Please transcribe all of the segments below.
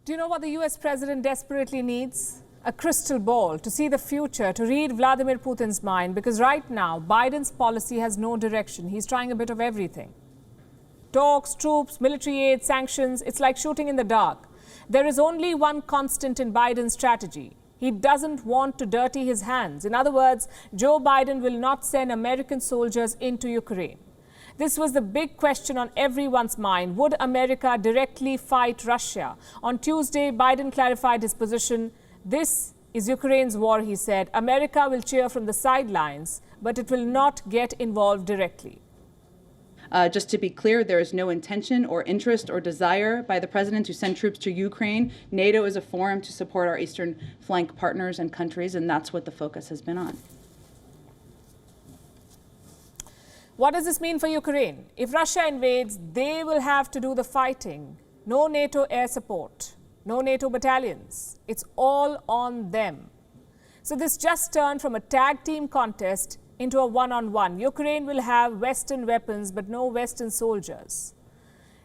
Do you know what the US president desperately needs? A crystal ball to see the future, to read Vladimir Putin's mind, because right now Biden's policy has no direction. He's trying a bit of everything. Talks, troops, military aid, sanctions, it's like shooting in the dark. There is only one constant in Biden's strategy. He doesn't want to dirty his hands. In other words, Joe Biden will not send American soldiers into Ukraine. This was the big question on everyone's mind. Would America directly fight Russia? On Tuesday, Biden clarified his position. This is Ukraine's war, he said. America will cheer from the sidelines, but it will not get involved directly. Just to be clear, there is no intention or interest or desire by the president to send troops to Ukraine. NATO is a forum to support our eastern flank partners and countries, and that's what the focus has been on. What does this mean for Ukraine? If Russia invades, they will have to do the fighting. No NATO air support, no NATO battalions. It's all on them. So this just turned from a tag team contest into a one-on-one. Ukraine will have Western weapons, but no Western soldiers.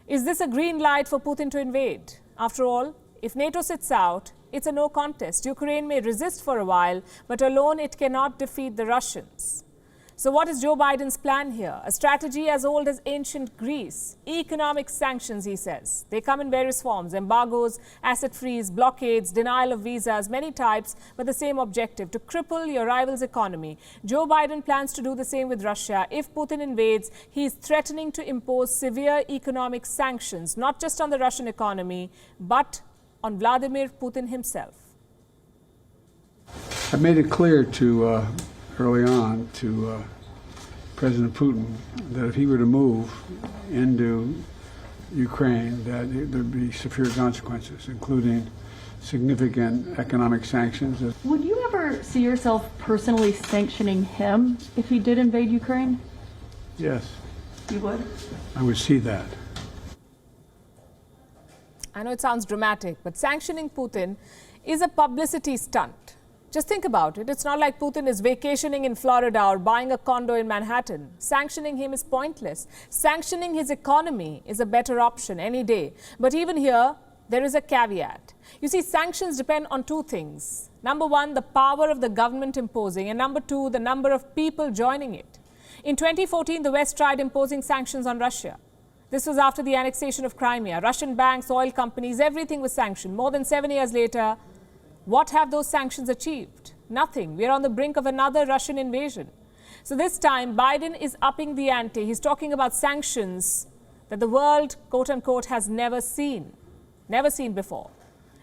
Is this a green light for Putin to invade? After all, if NATO sits out, it's a no contest. Ukraine may resist for a while, but alone it cannot defeat the Russians. So what is Joe Biden's plan here? A strategy as old as ancient Greece. Economic sanctions, he says. They come in various forms: embargoes, asset freeze, blockades, denial of visas, many types, but the same objective: to cripple your rival's economy. Joe Biden plans to do the same with Russia. If Putin invades, he is threatening to impose severe economic sanctions, not just on the Russian economy, but on Vladimir Putin himself. I made it clear to early on to President Putin that if he were to move into Ukraine, that there'd be severe consequences, including significant economic sanctions. Would you ever see yourself personally sanctioning him if he did invade Ukraine? Yes. You would? I would see that. I know it sounds dramatic, but sanctioning Putin is a publicity stunt. Just think about it. It's not like Putin is vacationing in Florida or buying a condo in Manhattan. Sanctioning him is pointless. Sanctioning his economy is a better option any day. But even here, there is a caveat. You see, sanctions depend on two things. Number one, the power of the government imposing, and number two, the number of people joining it. In 2014, the West tried imposing sanctions on Russia. This was after the annexation of Crimea. Russian banks, oil companies, everything was sanctioned. More than 7 years later, what have those sanctions achieved? Nothing. We're on the brink of another Russian invasion. So this time, Biden is upping the ante. He's talking about sanctions that the world, quote unquote, has never seen before.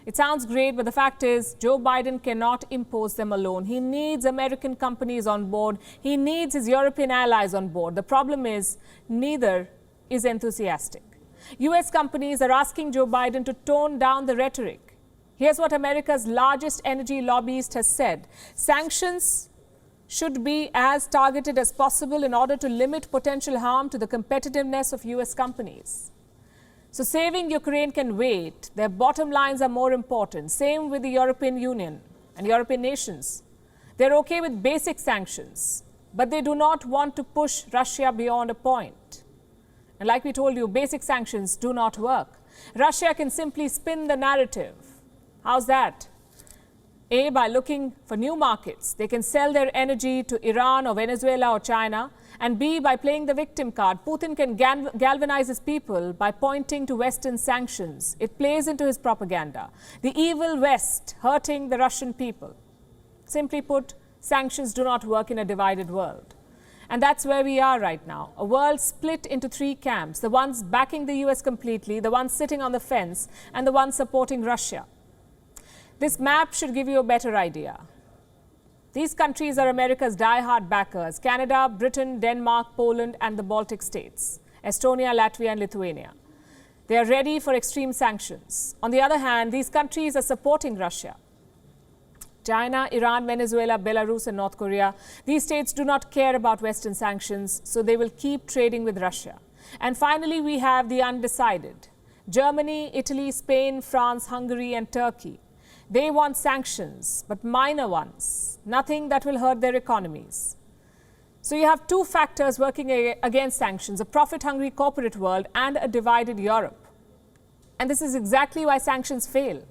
It sounds great, but the fact is, Joe Biden cannot impose them alone. He needs American companies on board. He needs his European allies on board. The problem is, neither is enthusiastic. US companies are asking Joe Biden to tone down the rhetoric. Here's what America's largest energy lobbyist has said. Sanctions should be as targeted as possible in order to limit potential harm to the competitiveness of US companies. So saving Ukraine can wait. Their bottom lines are more important. Same with the European Union and European nations. They're okay with basic sanctions, but they do not want to push Russia beyond a point. And like we told you, basic sanctions do not work. Russia can simply spin the narrative. How's that? A, by looking for new markets. They can sell their energy to Iran or Venezuela or China. And B, by playing the victim card. Putin can galvanize his people by pointing to Western sanctions. It plays into his propaganda. The evil West hurting the Russian people. Simply put, sanctions do not work in a divided world. And that's where we are right now. A world split into three camps. The ones backing the US completely, the ones sitting on the fence, and the ones supporting Russia. This map should give you a better idea. These countries are America's die-hard backers: Canada, Britain, Denmark, Poland, and the Baltic states, Estonia, Latvia, and Lithuania. They are ready for extreme sanctions. On the other hand, these countries are supporting Russia. China, Iran, Venezuela, Belarus, and North Korea. These states do not care about Western sanctions, so they will keep trading with Russia. And finally, we have the undecided: Germany, Italy, Spain, France, Hungary, and Turkey. They want sanctions, but minor ones, nothing that will hurt their economies. So you have two factors working against sanctions: a profit-hungry corporate world and a divided Europe. And this is exactly why sanctions fail.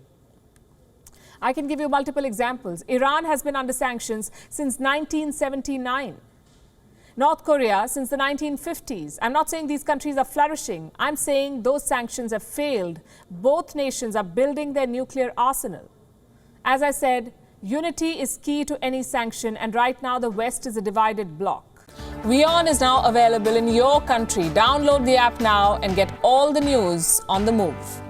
I can give you multiple examples. Iran has been under sanctions since 1979. North Korea since the 1950s. I'm not saying these countries are flourishing. I'm saying those sanctions have failed. Both nations are building their nuclear arsenal. As I said, unity is key to any sanction, and right now the West is a divided bloc. WION is now available in your country. Download the app now and get all the news on the move.